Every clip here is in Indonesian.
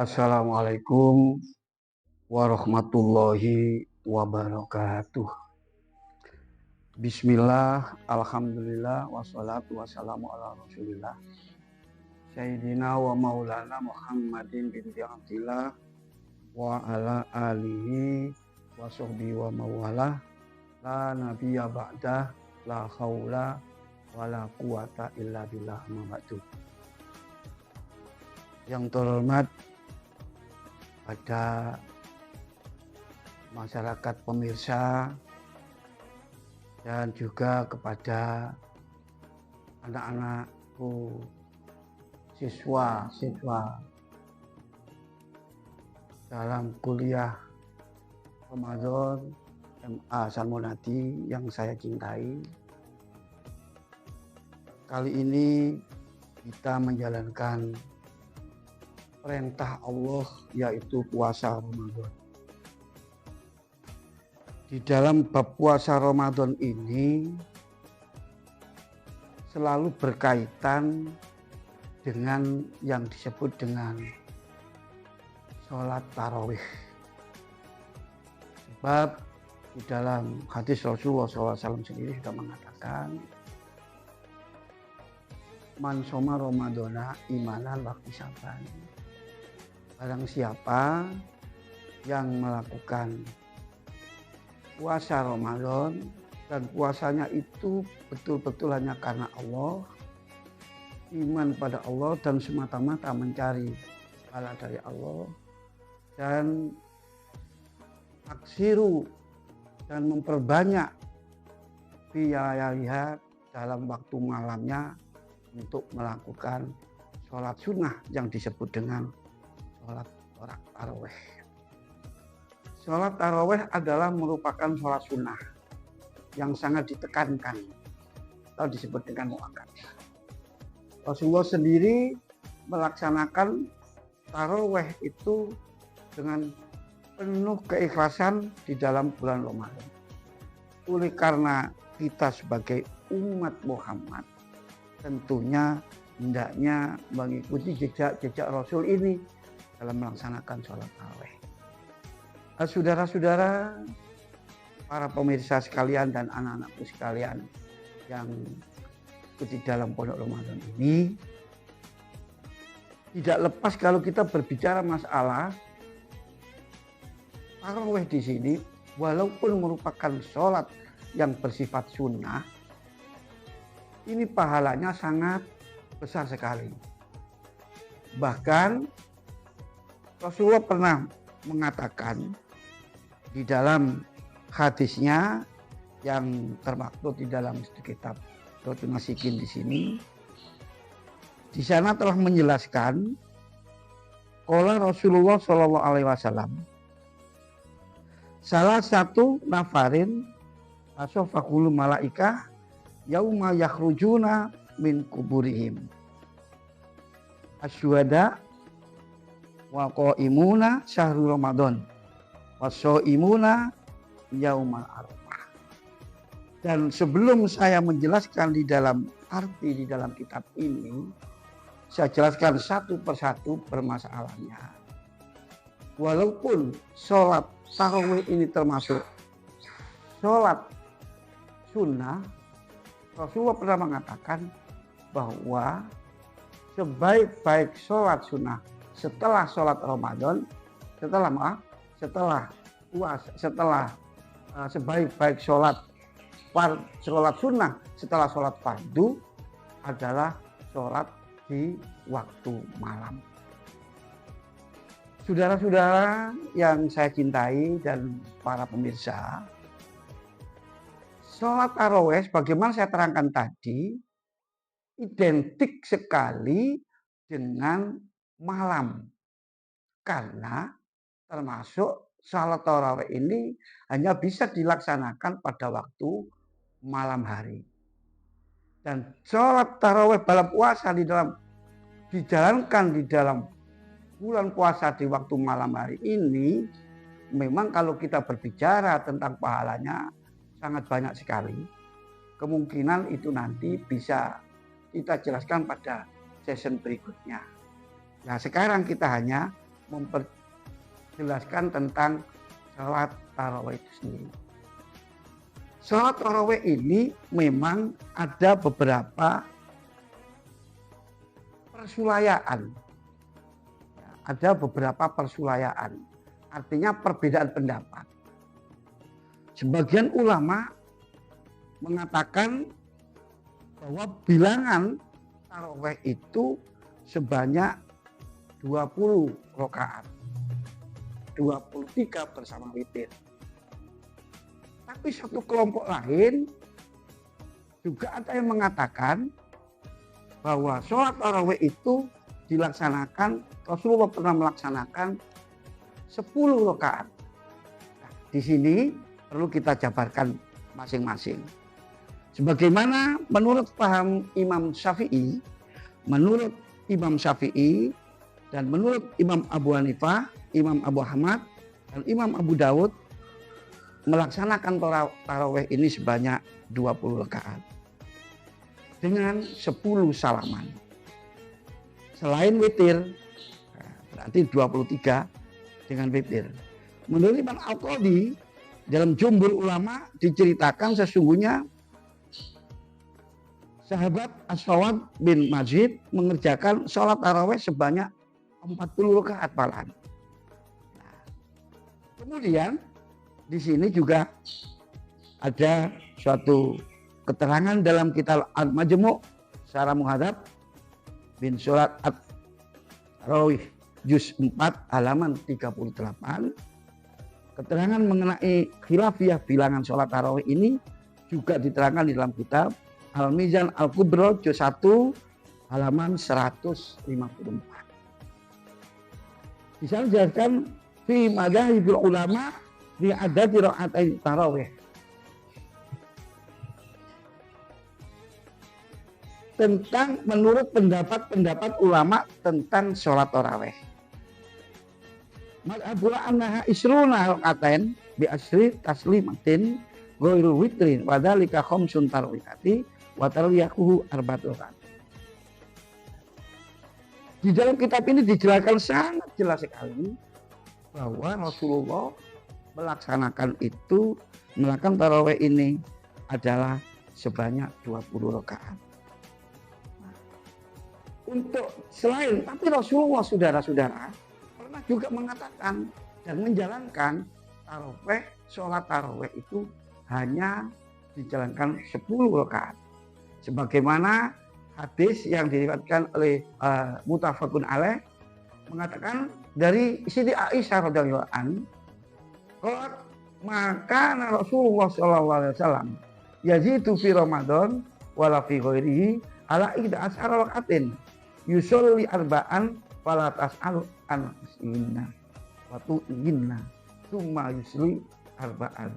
Assalamualaikum warahmatullahi wabarakatuh. Bismillah, alhamdulillah, wassalatu wassalamu ala rasulillah Sayyidina wa maulana Muhammadin binti Abdillah wa ala alihi wa sahbihi wa mawalah la nabiyya ba'dah la haula wa la quwata illa billah amma ba'du. Yang terhormat pada masyarakat pemirsa dan juga kepada anak-anakku siswa dalam kuliah Ramadan MA Salmonadi yang saya cintai. Kali ini kita menjalankan perintah Allah, yaitu puasa Ramadan. Di dalam bab puasa Ramadan ini selalu berkaitan dengan yang disebut dengan sholat tarawih. Sebab di dalam hadis Rasulullah SAW sendiri sudah mengatakan, man shoma Ramadana imanan wa ihtisaban. Barang siapa yang melakukan puasa Ramadan dan puasanya itu betul-betul hanya karena Allah, iman pada Allah dan semata-mata mencari pahala dari Allah, dan aksiru dan memperbanyak biaya dalam waktu malamnya untuk melakukan sholat sunnah yang disebut dengan sholat tarawih. Sholat tarawih adalah merupakan sholat sunnah yang sangat ditekankan atau disebut dengan muakkad. Rasulullah sendiri melaksanakan tarawih itu dengan penuh keikhlasan di dalam bulan Ramadan. Oleh karena kita sebagai umat Muhammad tentunya hendaknya mengikuti jejak Rasul ini dalam melaksanakan sholat tarawih. Saudara-saudara, para pemirsa sekalian dan anak-anakku sekalian yang di dalam pondok Ramadan ini, tidak lepas kalau kita berbicara masalah tarawih di sini, walaupun merupakan sholat yang bersifat sunnah, ini pahalanya sangat besar sekali. Bahkan Rasulullah pernah mengatakan di dalam hadisnya yang termaktub di dalam kitab Rotun Nasikin di sini, di sana telah menjelaskan qala Rasulullah Shallallahu Alaihi Wasallam, salah satu nafarin asofakul malaikah yauma yakhrujuna min kuburihim asyuhada wa qaimuna syahrul Ramadan wasoimuna yaumal arafah. Dan sebelum saya menjelaskan di dalam arti di dalam kitab ini, saya jelaskan satu persatu permasalahannya. Walaupun sholat tarawih ini termasuk sholat sunnah, Rasulullah pernah mengatakan bahwa sebaik-baik sholat sunnah setelah sholat Ramadan, setelah sebaik-baik sholat sunnah setelah sholat fardu adalah sholat di waktu malam. Saudara-saudara yang saya cintai dan para pemirsa, sholat tarawih bagaimana saya terangkan tadi identik sekali dengan malam, karena termasuk sholat tarawih ini hanya bisa dilaksanakan pada waktu malam hari. Dan sholat tarawih dalam puasa dijalankan di dalam bulan puasa di waktu malam hari ini, memang kalau kita berbicara tentang pahalanya sangat banyak sekali. Kemungkinan itu nanti bisa kita jelaskan pada session berikutnya. Nah, sekarang kita hanya memperjelaskan tentang sholat tarawih itu sendiri. Sholat tarawih ini memang ada beberapa persulayaan. Ada beberapa persulayaan, artinya perbedaan pendapat. Sebagian ulama mengatakan bahwa bilangan tarawih itu sebanyak 20 rakaat, 23 bersama witir. Tapi satu kelompok lain juga ada yang mengatakan bahwa sholat tarawih itu dilaksanakan, Rasulullah pernah melaksanakan 10 rakaat. Nah, di sini perlu kita jabarkan masing-masing. Sebagaimana menurut paham Imam Syafi'i, dan menurut Imam Abu Hanifah, Imam Abu Ahmad, dan Imam Abu Dawud melaksanakan tarawih ini sebanyak 20 rakaat dengan 10 salaman. Selain witir, berarti 23 dengan witir. Menurut Imam Al-Qadhi, dalam Jumhur Ulama diceritakan sesungguhnya sahabat As-Sawad bin Majid mengerjakan sholat tarawih sebanyak 40 rakaat malahan. Nah, kemudian di sini juga ada suatu keterangan dalam kitab Al-Majmu' secara muhadzab bin surat At-Tarawih juz 4 halaman 38. Keterangan mengenai khilafiyah bilangan sholat tarawih ini juga diterangkan di dalam kitab Al-Mizan Al-Kubra juz 1 halaman 154. Di sana dijelaskan fi madzhabil ulama fi adadi rakaatain tarawih. Tentang menurut pendapat ulama tentang sholat tarawih. Madhabul annaha isruna rakaatain bi asri taslimatin ghairu witrin wa dzalika khamsun tarawihati wa tarwiyahu arba'atu rakaat. Di dalam kitab ini dijelaskan sangat jelas sekali bahwa Rasulullah melaksanakan tarawih ini adalah sebanyak 20 rakaat. Untuk selain, tapi Rasulullah saudara-saudara pernah juga mengatakan dan menjalankan sholat tarawih itu hanya dijalankan 10 rakaat. Sebagaimana hadis yang diriwayatkan oleh muttafaqun alaih mengatakan dari Siti Aisyah radhiyallahu anha, maka Rasulullah sallallahu alaihi wasallam yazidu fi Ramadan wala fi ghairihi ala 11 rakaatin yusolli arba'an fala tas'al an isminna wa tu'inna tsumma yusli arba'an.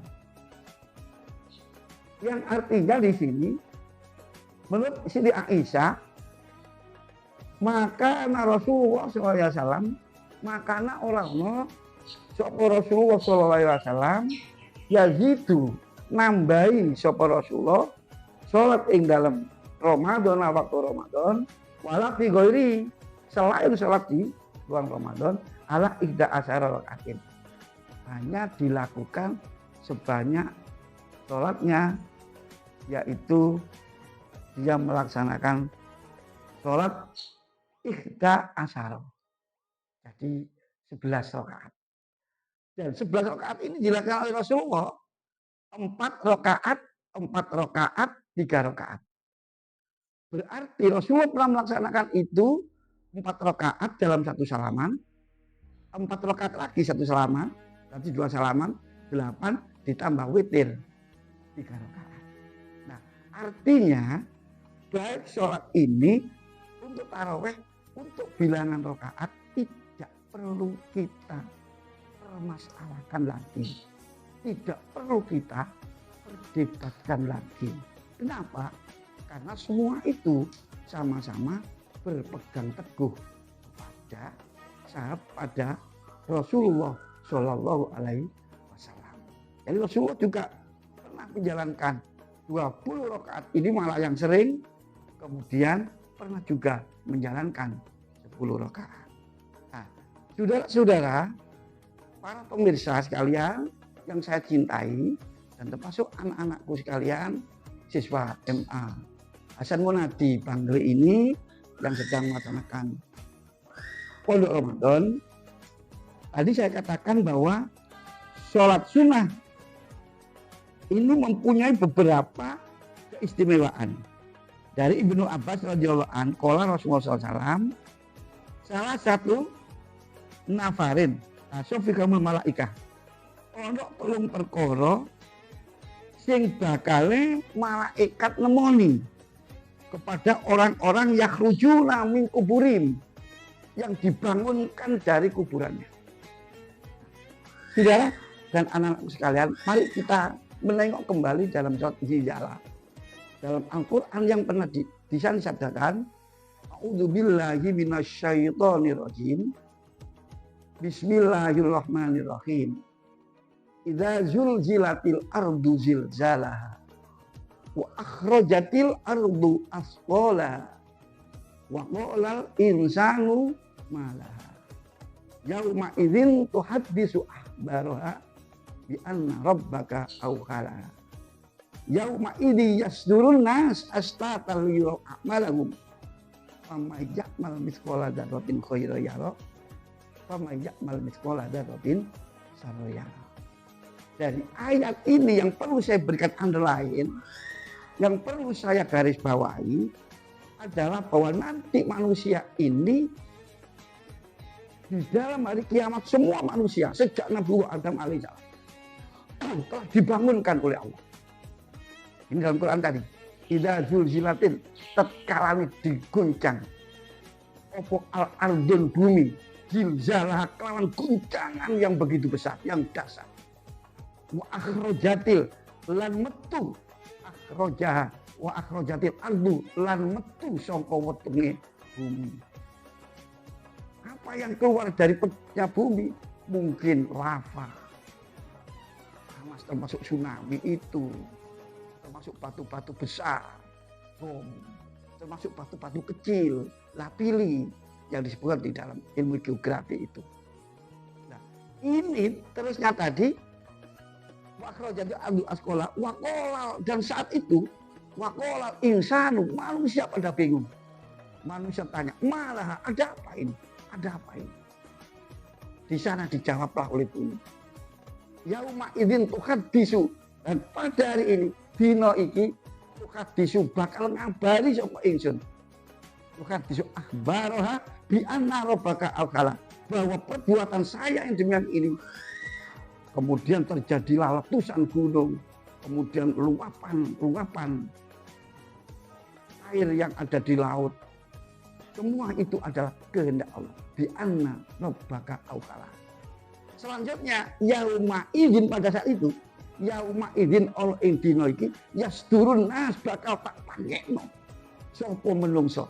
Yang artinya di sini menurut Siti Aisyah, maka Rasulullah SAW, maka orang Rasulullah SAW yazidu nambahi sapa Rasulullah sholat ing dalam Ramadan waktu Ramadan wala fi ghairi selain sholat di bulan Ramadan ala 11 rakaatin. Hanya dilakukan sebanyak sholatnya, yaitu dia melaksanakan sholat 11. Jadi 11 rakaat. Dan 11 rakaat ini dilakukan oleh Rasulullah 4 rakaat, 3 rakaat. Berarti Rasulullah pernah melaksanakan itu 4 rakaat dalam satu salaman, 4 rakaat lagi satu salaman, nanti 2 salaman, 8 ditambah witir 3 rakaat. Nah, artinya baik sholat ini untuk tarawih, untuk bilangan rakaat tidak perlu kita permasalahkan lagi, tidak perlu kita perdebatkan lagi. Kenapa? Karena semua itu sama-sama berpegang teguh pada Rasulullah Shallallahu Alaihi Wasallam. Jadi Rasulullah juga pernah menjalankan 20 rakaat ini malah yang sering, kemudian pernah juga menjalankan 10 rakaat. Nah, Saudara-saudara, para pemirsa sekalian yang saya cintai, dan termasuk anak-anakku sekalian, siswa MA Hasan Munadi Bangli ini yang sedang melaksanakan Pondok Ramadan. Tadi saya katakan bahwa sholat sunnah ini mempunyai beberapa keistimewaan. Dari Ibnu Abbas radhiyallahu anhu, qala Rasulullah SAW, salah satu nafarin asofikamul malaikah, ono telung perkara sing bakale malaikat nemoni kepada orang-orang yakhrujuna min kuburim, yang dibangunkan dari kuburannya. Saudara dan anak-anak sekalian, mari kita menengok kembali dalam surat Zilzalah. Dalam Al-Quran yang pernah di sana disabdakan, a'udzubillahi minasyaitonirrajim, bismillahirrahmanirrahim, idza zulzilatil ardu zilzalaha wa akhrajatil ardu asqalaha wa qalal insanu malaha yauma idzin tuhaddisu akhbaraha bi anna rabbaka awhalaha yauma idzi yasdurun nas astatal yu'malahum faman ya'mal mithqala dzarratin khairan yara faman ya'mal mithqala dzarratin syarran yara. Dari ayat ini yang perlu saya berikan underline, yang perlu saya garis bawahi adalah bahwa nanti manusia ini di dalam hari kiamat, semua manusia sejak Nabi Adam alaihissalam telah dibangunkan oleh Allah. Ini dalam Quran tadi, idza zulzilatin, tatkala diguncang opo al-ardun, bumi, zilzalah kelawan guncangan yang begitu besar, yang dasar. Wa akhrajatil lan metu, akhrajaha wa akhrajatil ardu lan metu saka wetenge bumi. Apa yang keluar dari petnya bumi? Mungkin lava, panas, termasuk tsunami itu, termasuk batu-batu besar, bom, termasuk batu-batu kecil, lapili yang disebutkan di dalam ilmu geografi itu. Nah, ini terusnya tadi wakhrajatil ardu asqala wa qala, dan saat itu waqala insanu, manusia pada bingung. Manusia tanya, malah ada apa ini? Ada apa ini? Di sana dijawablah oleh bumi. Yauma idzin tuhaddisu, dan pada hari ini dina iki tuhaddisu bakal ngabari sapa ingsun. Tuhaddisu akhbaraha bi anna rabbaka awkala, bahwa perbuatan saya yang demikian ini. Kemudian terjadilah letusan gunung, kemudian luapan air yang ada di laut. Semua itu adalah kehendak Allah. Bi anna rabbaka awkala. Selanjutnya, yauma idzin, pada saat itu, yauma idzin ol ing dina iki yasdurun nas bakal tak pangekno sapa menungso.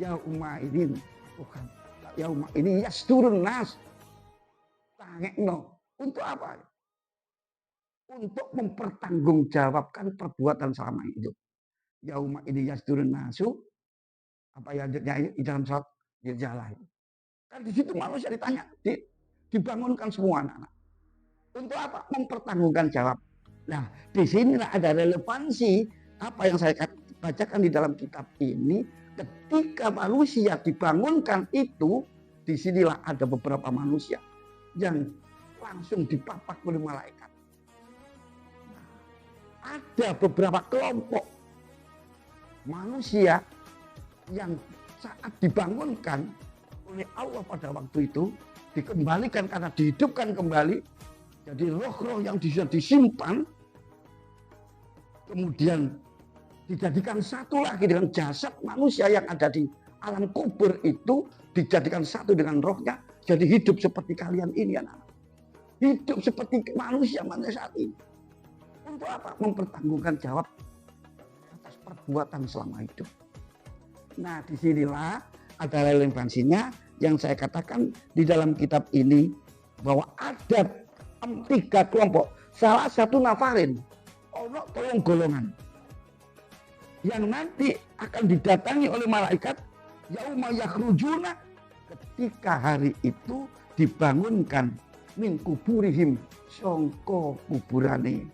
Yauma idzin, bukan yauma ini yasdurun nas pangekno. Untuk apa? Untuk mempertanggungjawabkan perbuatan selama hidup. Yauma ini yasdurun nasu, apa yang di dalam surat Zilzalah itu. Kan di situ manusia ditanya, dibangunkan semua anak-anak. Untuk apa? Mempertanggungan jawab. Nah, di sinilah ada relevansi apa yang saya bacakan di dalam kitab ini. Ketika manusia dibangunkan itu, disinilah ada beberapa manusia yang langsung dipapak oleh malaikat. Nah, ada beberapa kelompok manusia yang saat dibangunkan oleh Allah pada waktu itu, dikembalikan karena dihidupkan kembali, jadi roh-roh yang sudah disimpan, kemudian dijadikan satu lagi dengan jasad manusia yang ada di alam kubur itu, dijadikan satu dengan rohnya, jadi hidup seperti kalian ini, anak. Hidup seperti manusia saat ini. Untuk apa? Mempertanggungan jawab atas perbuatan selama hidup. Nah, disinilah ada relevansinya yang saya katakan di dalam kitab ini, bahwa ada 3 kelompok. Salah satu nafarin, ono tolong golongan, yang nanti akan didatangi oleh malaikat yauma yakhrujuna ketika hari itu dibangunkan min kuburihim sangka kuburane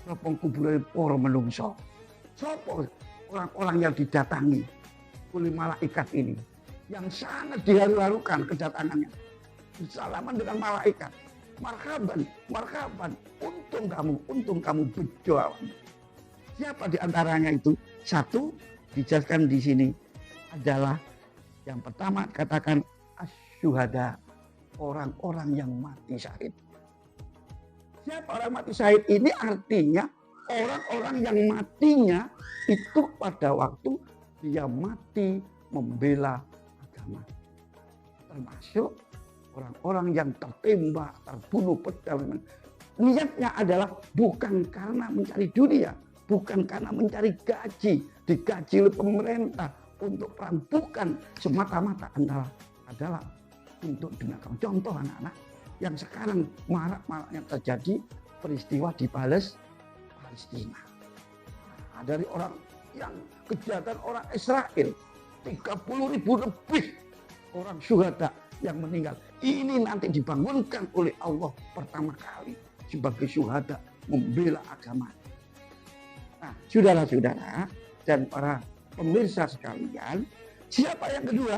sapa kuburane para menungso. Sapa orang-orang yang didatangi oleh malaikat ini yang sangat diharu-harukan kedatangannya. Bersalaman dengan malaikat. Marhaban, marhaban, untung kamu bejo. Siapa di antaranya itu? Satu, dijelaskan di sini adalah yang pertama katakan asyuhada, orang-orang yang mati syahid. Siapa orang mati syahid ini? Artinya orang-orang yang matinya itu pada waktu dia mati membela agama. Termasuk orang-orang yang tertembak, terbunuh pedang. Niatnya adalah bukan karena mencari dunia, bukan karena mencari gaji, digaji oleh pemerintah untuk perampokan, semata-mata adalah untuk dunia. Contoh anak-anak yang sekarang marak-maraknya terjadi peristiwa di Palestina. Nah, dari orang yang kejahatan orang Israel, 30.000 lebih orang syuhada yang meninggal. Ini nanti dibangunkan oleh Allah pertama kali sebagai syuhada membela agama. Nah, saudara-saudara dan para pemirsa sekalian, siapa yang kedua?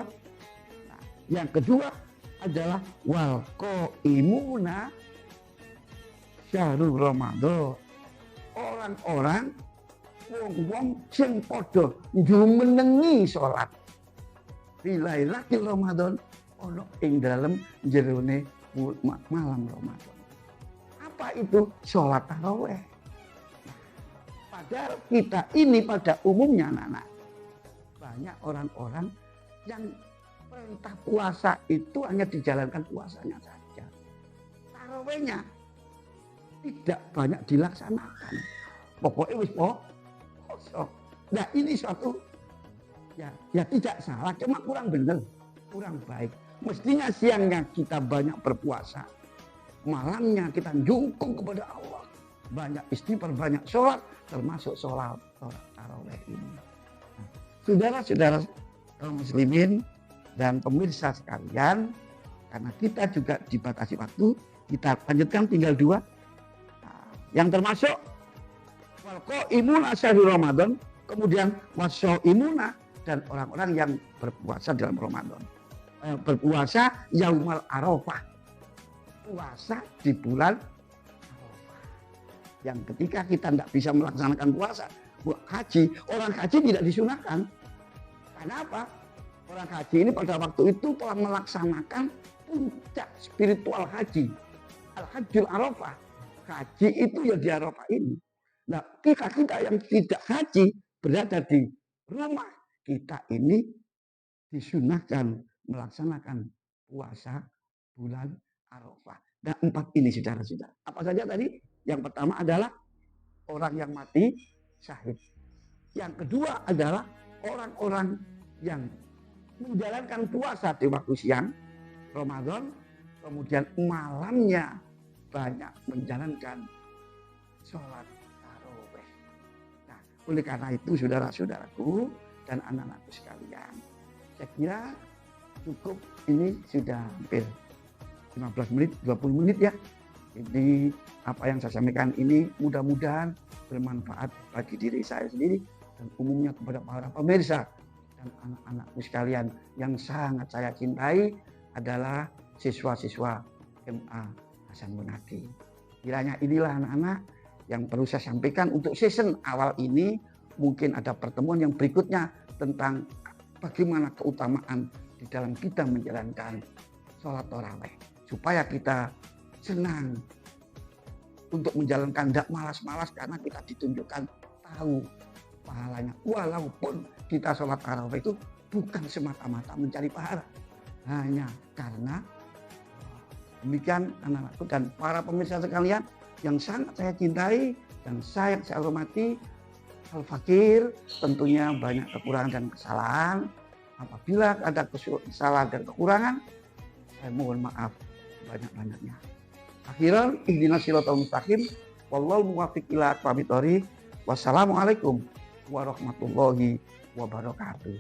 Nah, yang kedua adalah wal qaimuna syahrul Ramadan. Orang-orang wong-wong sing padha jumenengi salat Lailatul Ramadan ono ing dalem jerone malam Ramadan. Apa itu? Sholat tarawih. Padahal kita ini pada umumnya anak-anak, banyak orang-orang yang perintah puasa itu hanya dijalankan puasanya saja. Tarawihnya tidak banyak dilaksanakan. Pokoknya wis poso. Nah ini suatu ya tidak salah, cuma kurang benar, kurang baik. Mestinya siangnya kita banyak berpuasa, malamnya kita jungkung kepada Allah, banyak istighfar, banyak sholat, termasuk sholat tarawih ini. Nah, saudara-saudara kaum muslimin dan pemirsa sekalian, karena kita juga dibatasi waktu, kita lanjutkan tinggal dua. Nah, yang termasuk wal qaimuna syahrul Ramadan, kemudian wasya'imuna dan orang-orang yang berpuasa dalam Ramadan. Berpuasa Yaumal Arafah, puasa di bulan Arafah. Yang ketika kita tidak bisa melaksanakan puasa, haji, orang haji tidak disunahkan. Kenapa? Orang haji ini pada waktu itu telah melaksanakan puncak spiritual haji, Al-Hajjul Arafah. Haji itu ya di Arafah ini. Nah, kita yang tidak haji berada di rumah, kita ini disunahkan melaksanakan puasa bulan Arafah. Nah, 4 ini saudara-saudara. Apa saja tadi? Yang pertama adalah orang yang mati syahid. Yang kedua adalah orang-orang yang menjalankan puasa di waktu siang Ramadan, kemudian malamnya banyak menjalankan sholat tarawih. Nah, oleh karena itu saudara-saudaraku dan anak-anakku sekalian, saya kira cukup, ini sudah hampir 15 menit, 20 menit ya. Jadi apa yang saya sampaikan ini mudah-mudahan bermanfaat bagi diri saya sendiri dan umumnya kepada para pemirsa dan anak-anakku sekalian yang sangat saya cintai adalah siswa-siswa MA Hasan Munadi. Kiranya inilah anak-anak yang perlu saya sampaikan untuk season awal ini. Mungkin ada pertemuan yang berikutnya tentang bagaimana keutamaan di dalam kita menjalankan sholat tarawih, supaya kita senang untuk menjalankan, tidak malas-malas, karena kita ditunjukkan tahu pahalanya. Walaupun kita sholat tarawih itu bukan semata-mata mencari pahala, hanya karena demikian anak-anakku dan para pemirsa sekalian yang sangat saya cintai dan saya hormati. Al-Fakir tentunya banyak kekurangan dan kesalahan. Apabila ada kesalahan dan kekurangan, saya mohon maaf banyak-banyaknya. Akhiran, ihdinas siratal mustaqim, wallahul muwaffiq ila aqwamit thoriq. Wassalamualaikum warahmatullahi wabarakatuh.